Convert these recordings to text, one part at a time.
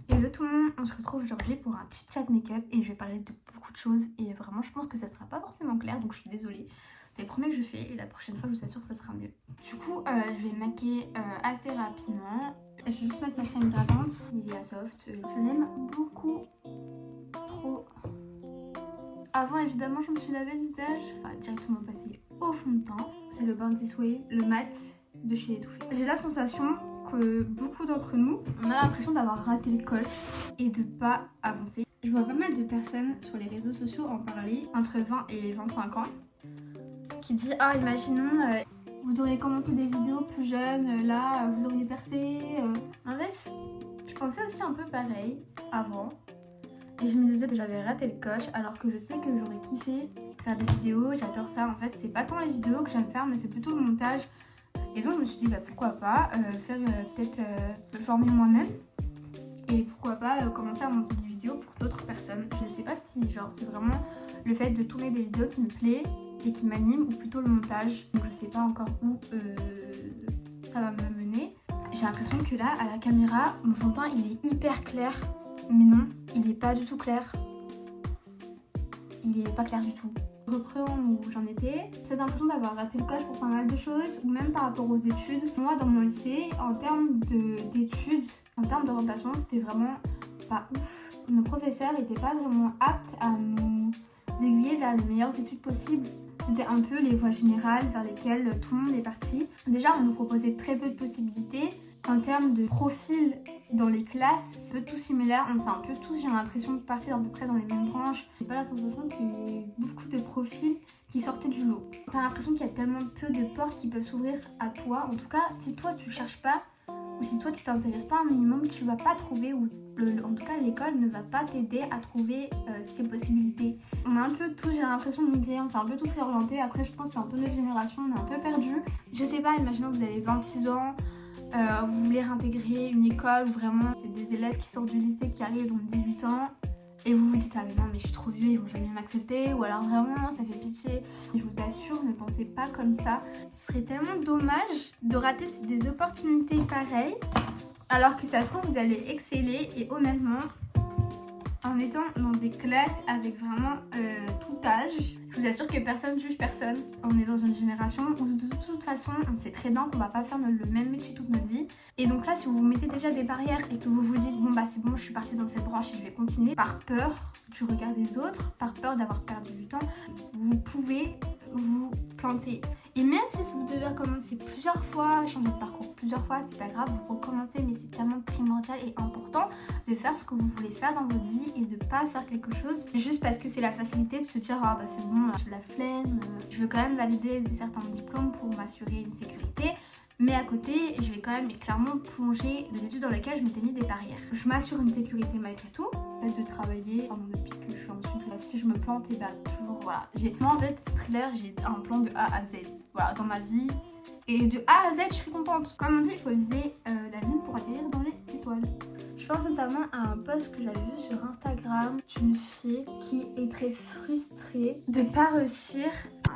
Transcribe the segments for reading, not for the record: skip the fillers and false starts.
Hello tout le monde, on se retrouve aujourd'hui pour un petit chat make-up et je vais parler de beaucoup de choses et vraiment je pense que ça sera pas forcément clair donc je suis désolée. C'est le premier que je fais et la prochaine fois je vous assure que ça sera mieux. Du coup je vais me maquiller assez rapidement. Je vais juste mettre ma crème hydratante, Nivea Soft. Je l'aime beaucoup, trop. Avant évidemment je me suis lavé le visage, directement passé au fond de teint. C'est le Born This Way, le mat de chez Too Faced. J'ai la sensation que beaucoup d'entre nous, on a l'impression d'avoir raté le coche et de pas avancer. Je vois pas mal de personnes sur les réseaux sociaux en parler, entre 20 et 25 ans, qui disent « Ah, imaginons, vous auriez commencé des vidéos plus jeunes, là, vous auriez percé. » En fait, je pensais aussi un peu pareil avant. Et je me disais que j'avais raté le coche alors que je sais que j'aurais kiffé faire des vidéos, j'adore ça. En fait, c'est pas tant les vidéos que j'aime faire, mais c'est plutôt le montage. Et donc je me suis dit pourquoi pas faire peut-être me former moi-même et pourquoi pas commencer à monter des vidéos pour d'autres personnes. Je ne sais pas si genre c'est vraiment le fait de tourner des vidéos qui me plaît et qui m'anime ou plutôt le montage. Donc je sais pas encore où ça va me mener. J'ai l'impression que là à la caméra mon fond de teint il est hyper clair, mais non il est pas du tout clair. Il est pas clair du tout. Je reprends où j'en étais. J'ai l'impression d'avoir raté le coche pour pas mal de choses, ou même par rapport aux études. Moi, dans mon lycée, en termes d'études, en termes d'orientation, c'était vraiment pas ouf. Nos professeurs n'étaient pas vraiment aptes à nous aiguiller vers les meilleures études possibles. C'était un peu les voies générales vers lesquelles tout le monde est parti. Déjà, on nous proposait très peu de possibilités. En termes de profil dans les classes, c'est un peu tout similaire. On s'est un peu tous, j'ai l'impression, de partir à peu près dans les mêmes branches. J'ai pas la sensation qu'il y ait beaucoup de profils qui sortaient du lot. T'as l'impression qu'il y a tellement peu de portes qui peuvent s'ouvrir à toi. En tout cas, si toi tu cherches pas, ou si toi tu t'intéresses pas un minimum, tu vas pas trouver, ou en tout cas l'école ne va pas t'aider à trouver ces possibilités. On a un peu tous, j'ai l'impression, de migrer, on s'est un peu tous réorientés. Après je pense que c'est un peu notre génération, on est un peu perdus. Je sais pas, imaginons que vous avez 26 ans, vous voulez réintégrer une école où vraiment c'est des élèves qui sortent du lycée qui arrivent donc 18 ans et vous vous dites ah mais non mais je suis trop vieux, ils vont jamais m'accepter, ou alors vraiment ça fait pitié. Je vous assure, ne pensez pas comme ça. Ce serait tellement dommage de rater des opportunités pareilles alors que ça se trouve vous allez exceller. Et honnêtement, en étant dans des classes avec vraiment tout âge, je vous assure que personne juge personne. On est dans une génération où de toute façon on sait très bien qu'on va pas faire le même métier toute notre vie. Et donc là si vous vous mettez déjà des barrières et que vous vous dites bon bah c'est bon, je suis partie dans cette branche et je vais continuer, par peur du regard des autres, par peur d'avoir perdu du temps, vous pouvez vous planter. Et même si vous devez recommencer plusieurs fois, changer de parcours plusieurs fois, c'est pas grave, vous recommencez, mais c'est tellement primordial et important de faire ce que vous voulez faire dans votre vie et de pas faire quelque chose juste parce que c'est la facilité de se dire ah bah c'est bon, j'ai de la flemme, je veux quand même valider certains diplômes pour m'assurer une sécurité. Mais à côté, je vais quand même clairement plonger des études dans lesquelles je m'étais mis des barrières. Je m'assure une sécurité malgré tout, le fait de travailler depuis que je suis en Suisse. Si je me plante, et bah toujours voilà. Moi en fait, thriller, j'ai un plan de A à Z. Voilà, dans ma vie. Et de A à Z, je suis contente. Comme on dit, il faut viser la lune pour atterrir dans les étoiles. Je pense notamment à un post que j'avais vu sur Instagram d'une fille qui est très frustrée de ne pas réussir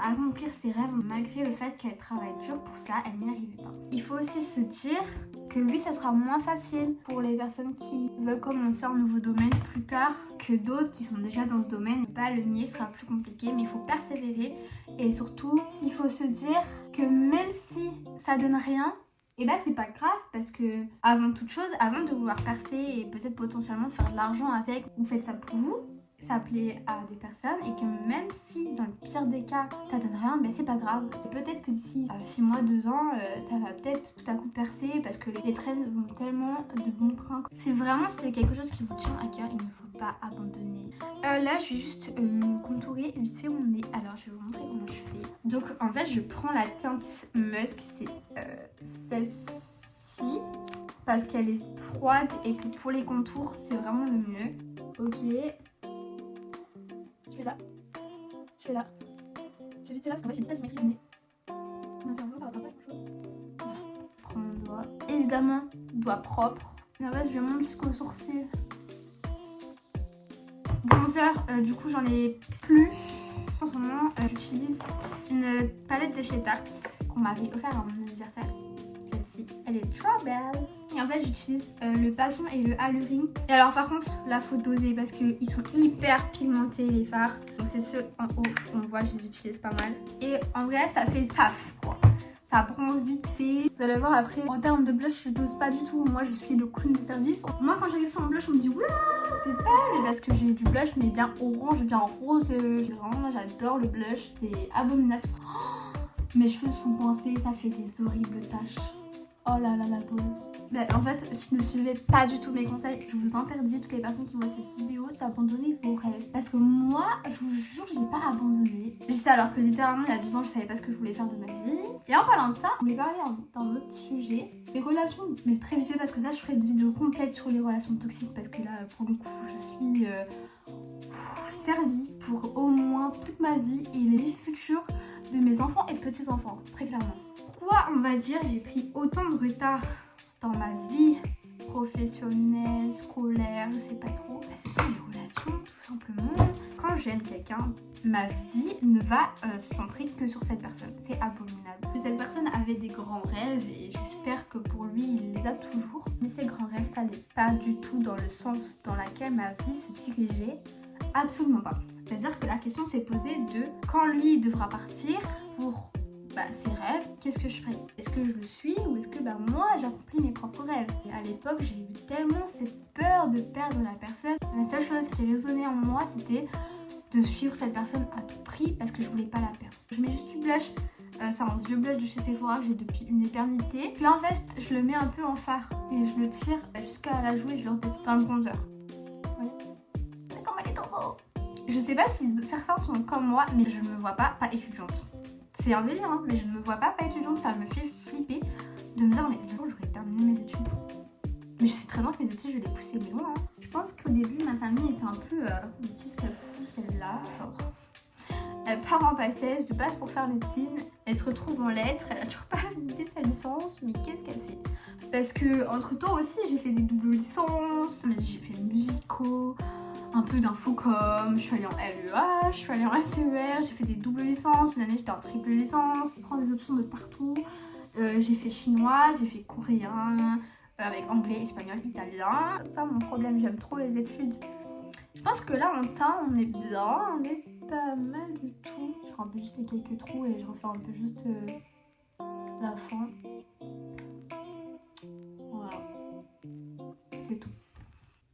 à accomplir ses rêves malgré le fait qu'elle travaille dur pour ça, elle n'y arrivait pas. Il faut aussi se dire que oui, ça sera moins facile pour les personnes qui veulent commencer un nouveau domaine plus tard que d'autres qui sont déjà dans ce domaine. Ne pas le nier, sera plus compliqué, mais il faut persévérer et surtout, il faut se dire que même si ça donne rien, et bah c'est pas grave parce que avant toute chose, avant de vouloir percer et peut-être potentiellement faire de l'argent avec, vous faites ça pour vous, ça plaît à des personnes et que même si dans le pire des cas ça donne rien, ben c'est pas grave. C'est peut-être que d'ici 6 mois, 2 ans, ça va peut-être tout à coup percer parce que les trends vont tellement de bons trains. Si vraiment c'est quelque chose qui vous tient à cœur, il ne faut pas abandonner. Là je vais juste contourer vite fait mon nez. Alors je vais vous montrer comment je fais. Donc en fait je prends la teinte Musk, c'est celle-ci parce qu'elle est froide et que pour les contours c'est vraiment le mieux. Ok. Je fais là. Je vais vite là parce qu'en fait j'ai une petite asymétrie du nez. Naturellement ça va pas grand-chose. Voilà. Je prends mon doigt. Évidemment, doigt propre. Et en fait je monte jusqu'au sourcil. Bronzer, du coup j'en ai plus. En ce moment j'utilise une palette de chez Tarte qu'on m'avait offert à mon anniversaire. Celle-ci. celle-ci. Elle est trop belle. Et en fait, j'utilise le Passion et le Alluring. Et alors par contre, là, faut doser parce qu'ils sont hyper pigmentés les fards. Donc c'est ceux en haut, on voit, je les utilise pas mal. Et en vrai, ça fait le taf, quoi. Ça bronze vite fait. Vous allez voir après, en termes de blush, je dose pas du tout. Moi, je suis le clown de service. Moi, quand j'arrive sur mon blush, on me dit oula, t'es belle. Parce que j'ai du blush, mais bien orange, bien rose. Vraiment, j'adore le blush. C'est abominable. Oh, mes cheveux sont coincés, ça fait des horribles taches. Oh là là, la bouse. Bah, en fait, ne suivez pas du tout mes conseils. Je vous interdis, toutes les personnes qui voient cette vidéo, d'abandonner vos rêves. Parce que moi, je vous jure, j'ai pas abandonné. Je sais alors que littéralement, il y a 2 ans, je savais pas ce que je voulais faire de ma vie. Et en parlant de ça, je voulais parler d'un autre sujet. Des relations, mais très vite fait, parce que ça, je ferai une vidéo complète sur les relations toxiques. Parce que là, pour le coup, je suis servie pour au moins toute ma vie et les vies futures de mes enfants et petits-enfants, très clairement. Pourquoi, on va dire, j'ai pris autant de retard dans ma vie professionnelle, scolaire, je sais pas trop. Ce sont les relations, tout simplement. Quand j'aime quelqu'un, ma vie ne va se centrer que sur cette personne. C'est abominable. Cette personne avait des grands rêves et j'espère que pour lui, il les a toujours. Mais ces grands rêves, ça n'est pas du tout dans le sens dans lequel ma vie se dirigeait. Absolument pas. C'est-à-dire que la question s'est posée de quand lui devra partir pour ses rêves, qu'est-ce que je ferai? Est-ce que je le suis ou est-ce que moi j'accomplis mes propres rêves? Et à l'époque j'ai eu tellement cette peur de perdre la personne. La seule chose qui résonnait en moi c'était de suivre cette personne à tout prix parce que je voulais pas la perdre. Je mets juste du blush, c'est un vieux blush de chez Sephora que j'ai depuis une éternité. Là en fait je le mets un peu en fard et je le tire jusqu'à la joue et je le redescends dans le bronzer. Vous voyez? C'est comme elle est trop beau. Je sais pas si certains sont comme moi mais je me vois pas étudiante. C'est un délire, hein, mais je ne me vois pas étudiante, ça me fait flipper de me dire mais le jour où j'aurais terminé mes études. Mais je sais très bien que mes études je vais les pousser mais loin. Hein. Je pense qu'au début ma famille était un peu mais qu'est-ce qu'elle fout celle-là, genre elle part en passage de base pour faire médecine, elle se retrouve en lettres, elle a toujours pas validé sa licence, mais qu'est-ce qu'elle fait? Parce que entre temps aussi j'ai fait des doubles licences, j'ai fait musicaux, un peu d'infocom, je suis allée en LEA, je suis allée en LCER, j'ai fait des doubles licences, une année j'étais en triple licence, je prends des options de partout, j'ai fait chinois, j'ai fait coréen, avec anglais, espagnol, italien. Ça mon problème, j'aime trop les études. Je pense que là en temps on est bien, on est pas mal du tout. Je fais un peu juste les quelques trous et je refais un peu juste la fin. Voilà, c'est tout.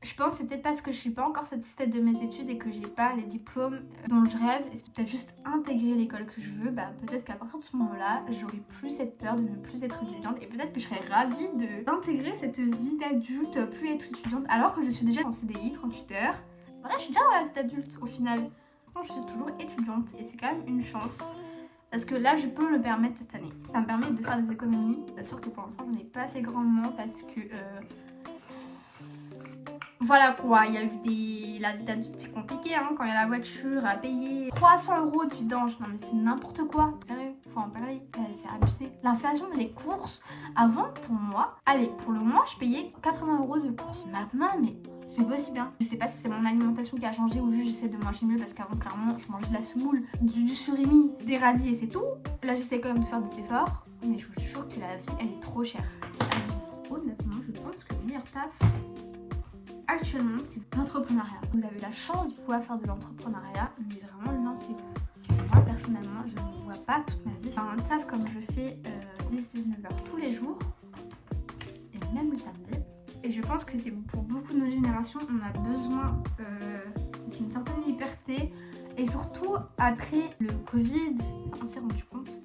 Je pense que c'est peut-être parce que je suis pas encore satisfaite de mes études et que j'ai pas les diplômes dont je rêve. Et c'est peut-être juste intégrer l'école que je veux. Peut-être qu'à partir de ce moment-là, j'aurai plus cette peur de ne plus être étudiante. Et peut-être que je serais ravie d'intégrer cette vie d'adulte, plus être étudiante. Alors que je suis déjà en CDI, 38 heures. Voilà, je suis déjà dans la vie d'adulte au final. Je suis toujours étudiante et c'est quand même une chance. Parce que là, je peux me le permettre cette année. Ça me permet de faire des économies. Bien sûr que pour l'instant, je n'ai pas fait grandement parce que... Voilà quoi, il y a eu la vie d'adulte c'est compliqué hein, quand il y a la voiture à payer 300 € de vidange, non mais c'est n'importe quoi, sérieux, faut en parler, c'est abusé. L'inflation des courses, avant pour moi, allez pour le mois je payais 80 € de courses, maintenant mais c'est plus possible hein. Je sais pas si c'est mon alimentation qui a changé ou juste j'essaie de manger mieux parce qu'avant clairement je mangeais de la semoule, du surimi, des radis et c'est tout. Là j'essaie quand même de faire des efforts, mais je vous jure que la vie elle est trop chère, c'est abusé. Honnêtement je pense que le meilleur taf actuellement, c'est l'entrepreneuriat. Vous avez la chance de pouvoir faire de l'entrepreneuriat, mais vraiment lancez-vous. Moi, personnellement, je ne vois pas toute ma vie faire un taf comme je fais 10-19 heures tous les jours, et même le samedi. Et je pense que c'est pour beaucoup de nos générations, on a besoin d'une certaine liberté. Et surtout, après le Covid, on s'est rendu compte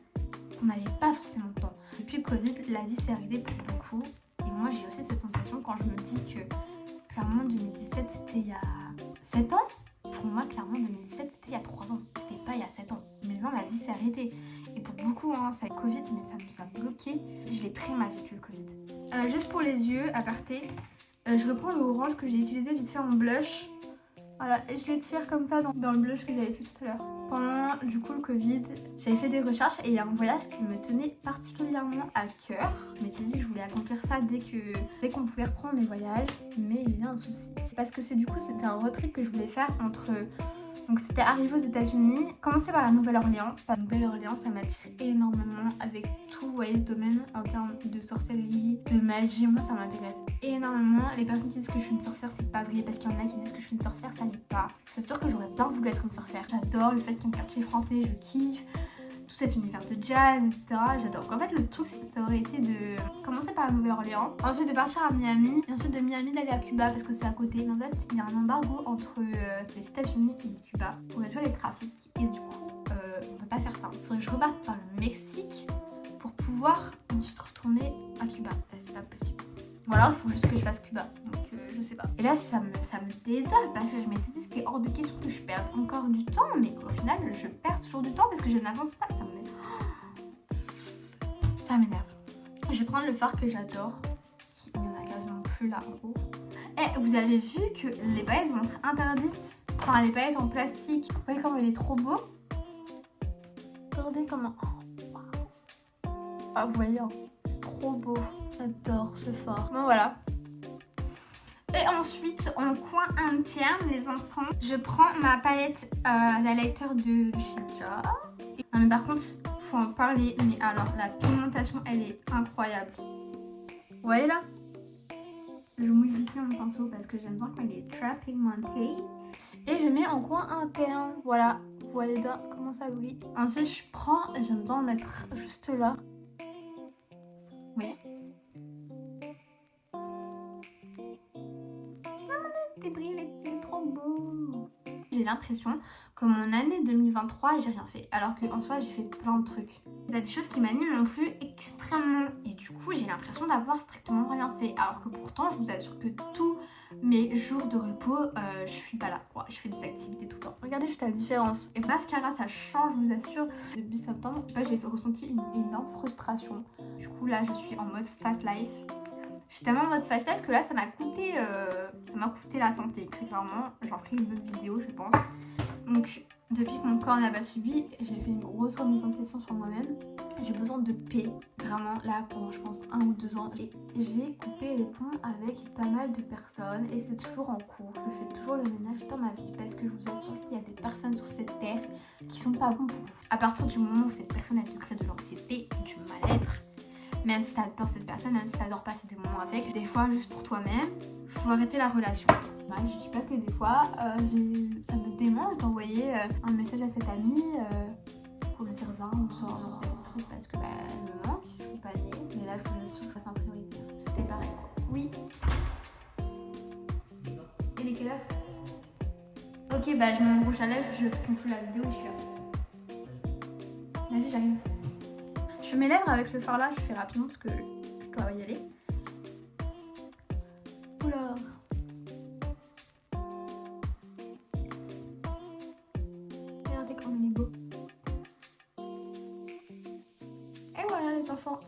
qu'on n'avait pas forcément de temps. Depuis le Covid, la vie s'est arrêtée pour beaucoup. Et moi, j'ai aussi cette sensation quand je me dis que clairement 2017 c'était il y a 7 ans. Pour moi clairement 2017 c'était il y a 3 ans. C'était pas il y a 7 ans. Mais maintenant la vie s'est arrêtée. Et pour beaucoup hein, c'est le Covid mais ça nous a bloqué. Je l'ai très mal vécu le Covid. Juste pour les yeux, aparté, je reprends le orange que j'ai utilisé vite fait en blush. Voilà, et je les tire comme ça dans le blush que j'avais fait tout à l'heure. Pendant du coup le Covid, j'avais fait des recherches et il y a un voyage qui me tenait particulièrement à cœur. Je m'étais dit que je voulais accomplir ça dès qu'on pouvait reprendre les voyages, mais il y a un souci. C'est parce que c'était un road trip que je voulais faire entre Donc c'était arrivé aux États-Unis. Commencez par la Nouvelle-Orléans. La Nouvelle-Orléans, ça m'attire énormément avec tout, vous voyez, ce domaine en termes de sorcellerie, de magie. Moi, ça m'intéresse énormément. Les personnes qui disent que je suis une sorcière, c'est pas vrai, parce qu'il y en a qui disent que je suis une sorcière, ça l'est pas. Je suis sûre que j'aurais bien voulu être une sorcière. J'adore le fait qu'il y ait un quartier français, je kiffe. Tout cet univers de jazz, etc. J'adore. En fait, le truc, ça aurait été de commencer par la Nouvelle-Orléans, ensuite de partir à Miami, et ensuite de Miami d'aller à Cuba parce que c'est à côté. Mais en fait, il y a un embargo entre les États-Unis et Cuba pour réduire les trafics. Et du coup, on peut pas faire ça. Il faudrait que je reparte par le Mexique pour pouvoir ensuite retourner à Cuba. C'est pas possible. Voilà, il faut juste que je fasse Cuba. Donc, je sais pas. Et là, ça me désole parce que je m'étais dit c'était hors de question que je perde encore du temps. Mais au final, je perds toujours du temps parce que je n'avance pas. Ça m'énerve. Je vais prendre le phare que j'adore. Il n'y en a quasiment plus là en haut. Et vous avez vu que les paillettes vont être interdites. Enfin, les paillettes en plastique. Vous voyez comment il est trop beau. Regardez comment. Ah, vous voyez, hein, c'est trop beau. J'adore ce phare. Bon, voilà. Et ensuite, en coin interne, les enfants, je prends ma palette d'highlighter de Lucia. Non, mais par contre, faut en parler. Mais alors, la pigmentation, elle est incroyable. Vous voyez là? Je mouille vite mon pinceau parce que j'aime bien quand il est très pigmenté. Et je mets en coin interne. Voilà. Vous voyez là comment ça brille. Ensuite, je prends, j'aime bien le mettre juste là. Vous voyez? Tes brilles, il est trop beau. J'ai l'impression que mon année 2023, j'ai rien fait. Alors qu'en soi, j'ai fait plein de trucs. Il y a des choses qui m'animent non plus extrêmement. Et du coup, j'ai l'impression d'avoir strictement rien fait. Alors que pourtant, je vous assure que tous mes jours de repos, je suis pas là, quoi. Je fais des activités tout le temps. Regardez juste la différence. Et mascara, ça change, je vous assure. Depuis septembre, je sais pas, j'ai ressenti une énorme frustration. Du coup, là, je suis en mode fast life. Je suis tellement en mode fast life que là ça m'a coûté la santé, très clairement. J'en ferai une autre vidéo je pense. Donc depuis que mon corps n'a pas suivi, j'ai fait une grosse remise en question sur moi-même. J'ai besoin de paix, vraiment là pendant je pense 1 ou 2 ans. Et j'ai coupé les ponts avec pas mal de personnes et c'est toujours en cours. Je fais toujours le ménage dans ma vie parce que je vous assure qu'il y a des personnes sur cette terre qui sont pas bons pour vous. À partir du moment où cette personne elle te crée de l'anxiété, du mal-être, même si t'adores cette personne, même si t'adores passer des moments avec, des fois juste pour toi-même, faut arrêter la relation. Bah, je dis pas que des fois ça me démange d'envoyer un message à cette amie pour lui dire viens on sort des trucs parce que elle me manque, je peux pas dire, mais là je vous assure que je fasse en priorité. C'était pareil. Oui. Il est quelle heure? Ok bah je mets mon rouge à lèvres, je conclue la vidéo, je suis là. Vas-y j'arrive. Je fais mes lèvres avec le fard là, je fais rapidement parce que je dois y aller. Oula. Regardez comme il est beau. Et voilà les enfants.